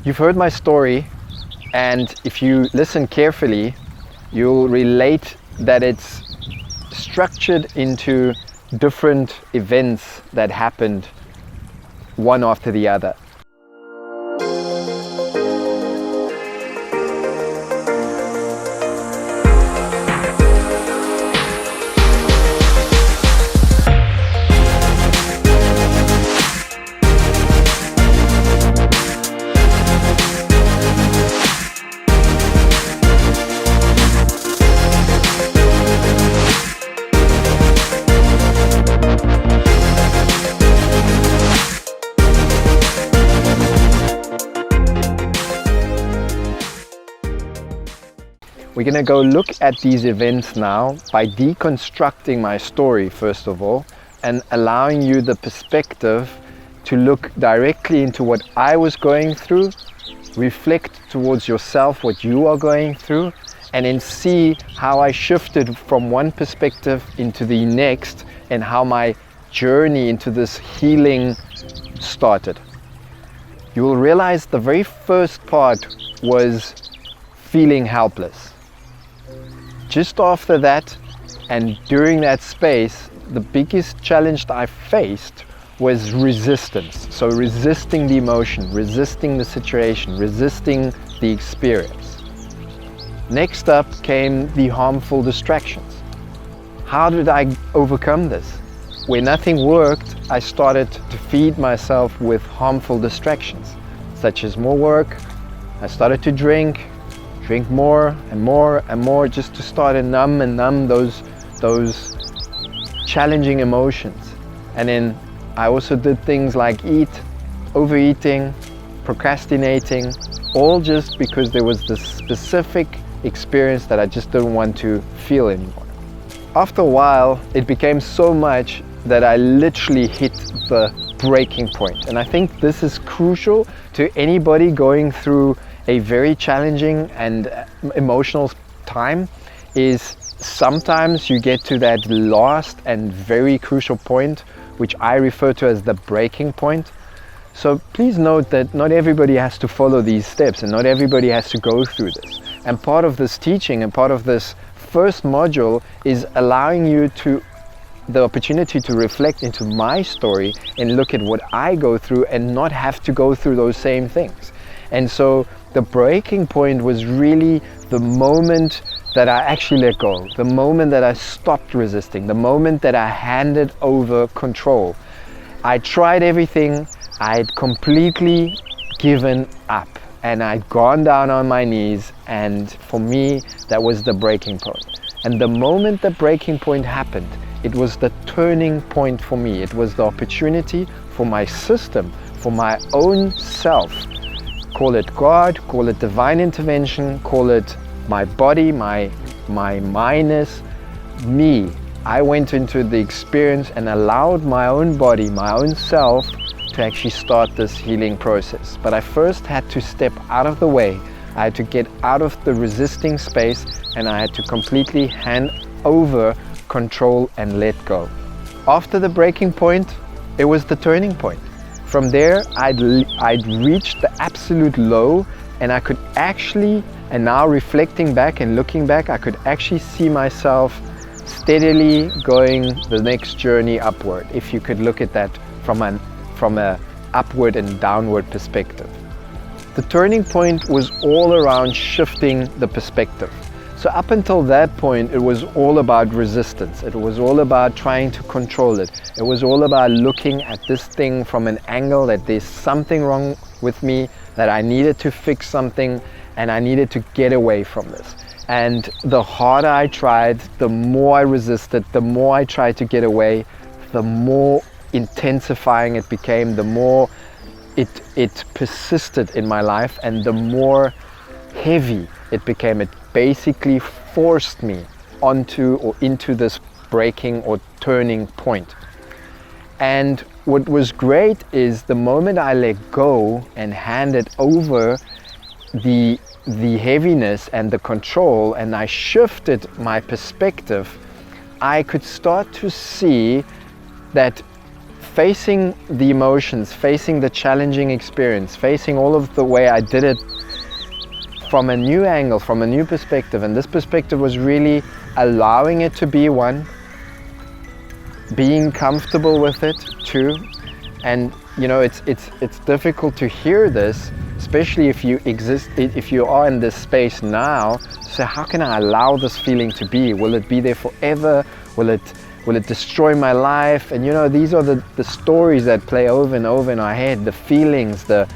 You've heard my story, and if you listen carefully, you'll relate that it's structured into different events that happened one after the other. We're going to go look at these events now by deconstructing my story first of all, and allowing you the perspective to look directly into what I was going through, reflect towards yourself what you are going through, and then see how I shifted from one perspective into the next and how my journey into this healing started. You will realize the very first part was feeling helpless. Just after that, and during that space, the biggest challenge that I faced was resistance. So resisting the emotion, resisting the situation, resisting the experience. Next up came the harmful distractions. How did I overcome this? When nothing worked, I started to feed myself with harmful distractions, such as more work. I started to drink more and more and more, just to start to numb those challenging emotions. And then I also did things like overeating, procrastinating, all just because there was this specific experience that I just didn't want to feel anymore. After a while, it became so much that I literally hit the breaking point. And I think this is crucial to anybody going through a very challenging and emotional time, is sometimes you get to that last and very crucial point, which I refer to as the breaking point. So please note that not everybody has to follow these steps and not everybody has to go through this. And part of this teaching and part of this first module is allowing you the opportunity to reflect into my story and look at what I go through and not have to go through those same things. And so the breaking point was really the moment that I actually let go, the moment that I stopped resisting, the moment that I handed over control. I tried everything, I'd completely given up, and I'd gone down on my knees, and for me, that was the breaking point. And the moment the breaking point happened, it was the turning point for me. It was the opportunity for my system, for my own self. Call it God, call it divine intervention, call it my body, my minus, me. I went into the experience and allowed my own body, my own self, to actually start this healing process. But I first had to step out of the way. I had to get out of the resisting space, and I had to completely hand over control and let go. After the breaking point, it was the turning point. From there, I'd reached the absolute low, and I could actually, and now reflecting back and looking back, I could actually see myself steadily going the next journey upward, if you could look at that from a upward and downward perspective. The turning point was all around shifting the perspective. So up until that point, it was all about resistance. It was all about trying to control it. It was all about looking at this thing from an angle that there's something wrong with me, that I needed to fix something, and I needed to get away from this. And the harder I tried, the more I resisted, the more I tried to get away, the more intensifying it became, the more it persisted in my life, and the more heavy it became. It basically forced me onto or into this breaking or turning point. And what was great is the moment I let go and handed over the heaviness and the control, and I shifted my perspective, I could start to see that facing the emotions, facing the challenging experience, facing all of the way I did it from a new angle, from a new perspective. And this perspective was really allowing it to be one, being comfortable with it too. And you know, it's difficult to hear this, especially if you are in this space now. So how can I allow this feeling to be? Will it be there forever? Will it destroy my life? And you know, these are the stories that play over and over in our head, the feelings, the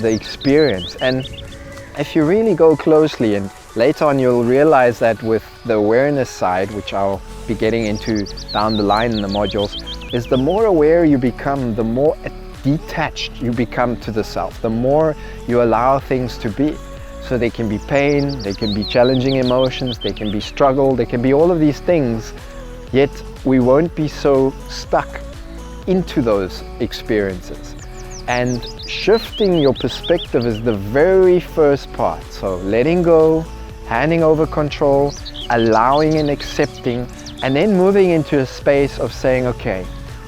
experience. And if you really go closely, and later on you'll realize that with the awareness side, which I'll be getting into down the line in the modules, is the more aware you become, the more detached you become to the self, the more you allow things to be. So they can be pain, they can be challenging emotions, they can be struggle, they can be all of these things, yet we won't be so stuck into those experiences. And shifting your perspective is the very first part. So letting go, handing over control, allowing and accepting, and then moving into a space of saying, okay,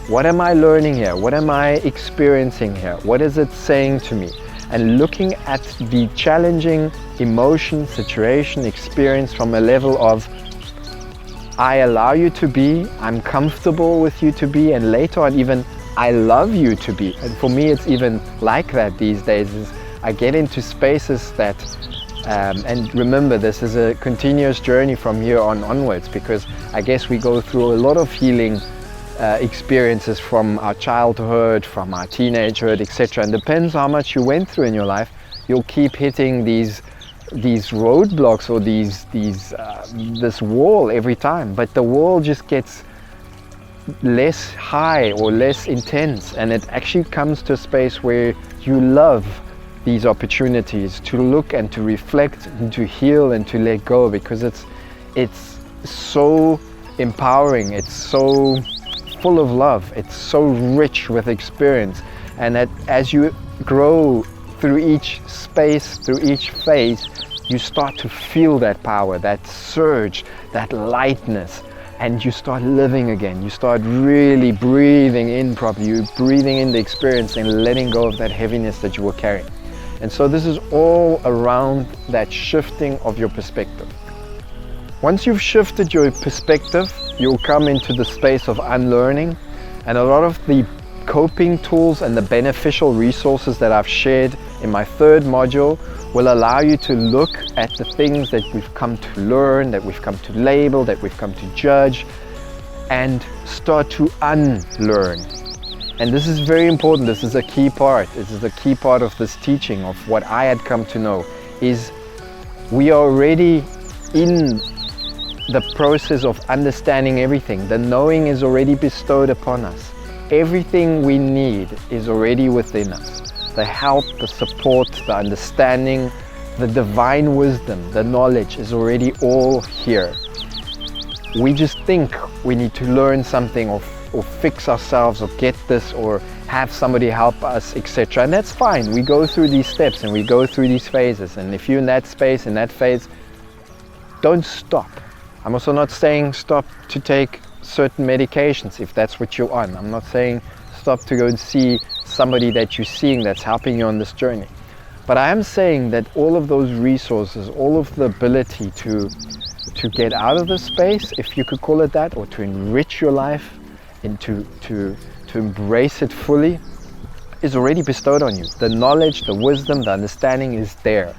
what am I learning here? What am I experiencing here? What is it saying to me? And looking at the challenging emotion, situation, experience from a level of, I allow you to be, I'm comfortable with you to be, and later on even, I love you to be. And for me, it's even like that these days. Is I get into spaces that, and remember, this is a continuous journey from here onwards, because I guess we go through a lot of healing experiences from our childhood, from our teenagehood, etc. And depends how much you went through in your life, you'll keep hitting these roadblocks or this wall every time. But the wall just gets less high or less intense, and it actually comes to a space where you love these opportunities to look and to reflect and to heal and to let go, because it's so empowering, it's so full of love, it's so rich with experience. And that as you grow through each space, through each phase, you start to feel that power, that surge, that lightness, and you start living again. You start really breathing in properly, you're breathing in the experience and letting go of that heaviness that you were carrying. And so this is all around that shifting of your perspective. Once you've shifted your perspective, you'll come into the space of unlearning, and a lot of the coping tools and the beneficial resources that I've shared in my third module will allow you to look at the things that we've come to learn, that we've come to label, that we've come to judge, and start to unlearn. And this is very important. This is a key part. This is a key part of this teaching, of what I had come to know, is we are already in the process of understanding everything. The knowing is already bestowed upon us. Everything we need is already within us. The help, the support, the understanding, the divine wisdom, the knowledge is already all here. We just think we need to learn something or fix ourselves or get this or have somebody help us, etc. And that's fine. We go through these steps and we go through these phases. And if you're in that space, in that phase, don't stop. I'm also not saying stop to take certain medications if that's what you're on. I'm not saying stop to go and see somebody that you're seeing that's helping you on this journey. But I am saying that all of those resources, all of the ability to get out of this space, if you could call it that, or to enrich your life and to embrace it fully, is already bestowed on you. The knowledge, the wisdom, the understanding is there.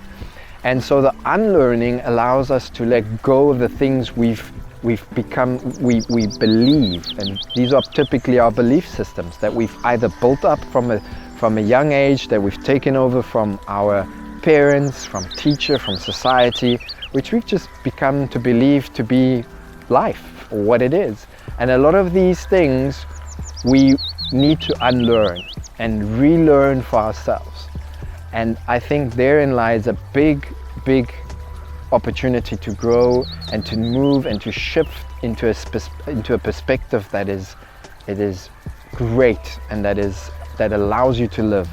And so the unlearning allows us to let go of the things we believe, and these are typically our belief systems that we've either built up from a young age, that we've taken over from our parents, from teacher, from society, which we've just become to believe to be life or what it is. And a lot of these things we need to unlearn and relearn for ourselves. And I think therein lies a big opportunity to grow and to move and to shift into a perspective that is great and that allows you to live.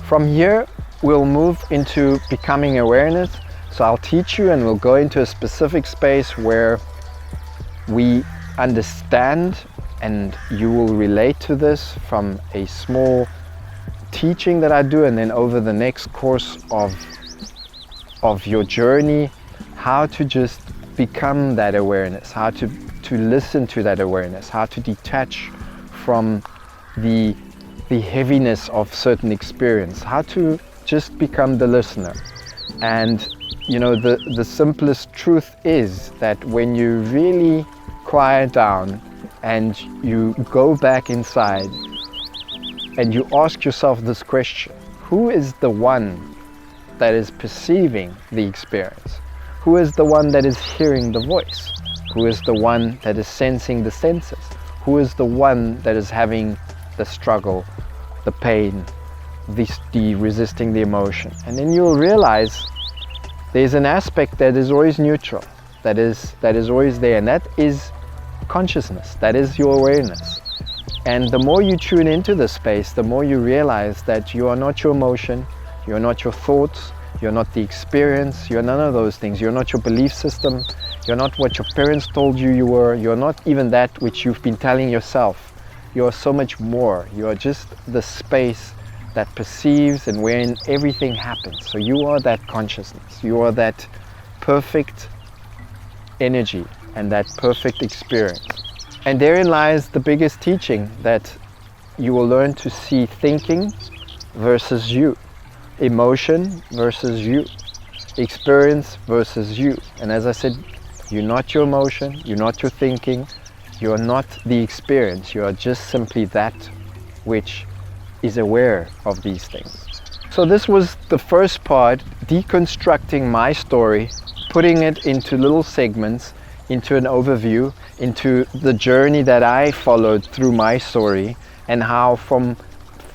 From here, we'll move into becoming awareness. So I'll teach you and we'll go into a specific space where we understand and you will relate to this from a small teaching that I do, and then over the next course of your journey, how to just become that awareness, how to listen to that awareness, how to detach from the heaviness of certain experience, how to just become the listener. And you know, the simplest truth is that when you really quiet down and you go back inside and you ask yourself this question: who is the one that is perceiving the experience? Who is the one that is hearing the voice? Who is the one that is sensing the senses? Who is the one that is having the struggle, the pain, the resisting the emotion? And then you'll realize there's an aspect that is always neutral, that is always there, and that is consciousness, that is your awareness. And the more you tune into this space, the more you realize that you are not your emotion, you're not your thoughts, you're not the experience, you're none of those things. You're not your belief system, you're not what your parents told you you were, you're not even that which you've been telling yourself. You are so much more. You are just the space that perceives and wherein everything happens. So you are that consciousness, you are that perfect energy and that perfect experience. And therein lies the biggest teaching, that you will learn to see thinking versus you, emotion versus you, experience versus you. And as I said, you're not your emotion, you're not your thinking, you're not the experience, you are just simply that which is aware of these things. So this was the first part, deconstructing my story, putting it into little segments, into an overview, into the journey that I followed through my story, and how from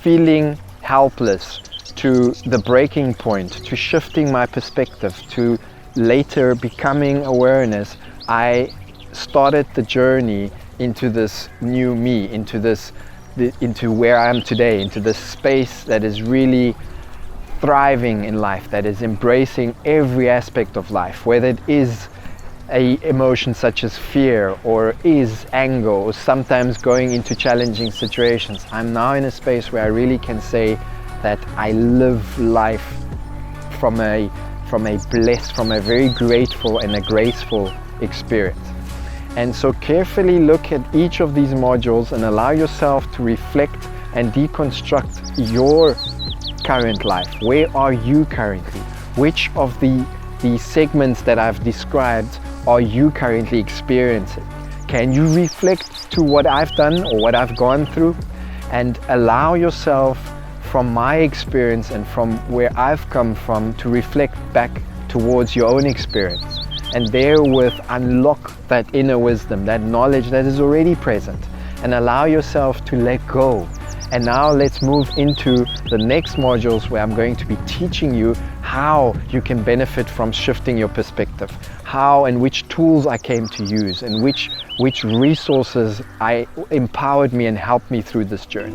feeling helpless to the breaking point, to shifting my perspective, to later becoming awareness, I started the journey into this new me, into where I am today, into this space that is really thriving in life, that is embracing every aspect of life, whether it is a emotion such as fear, or is anger, or sometimes going into challenging situations. I'm now in a space where I really can say that I live life from a blessed, from a very grateful and a graceful experience. And so carefully look at each of these modules and allow yourself to reflect and deconstruct your current life. Where are you currently? Which of the segments that I've described are you currently experiencing? Can you reflect to what I've done or what I've gone through, and allow yourself from my experience and from where I've come from to reflect back towards your own experience, and therewith unlock that inner wisdom, that knowledge that is already present, and allow yourself to let go. And now let's move into the next modules, where I'm going to be teaching you how you can benefit from shifting your perspective, how and which tools I came to use, and which resources empowered me and helped me through this journey.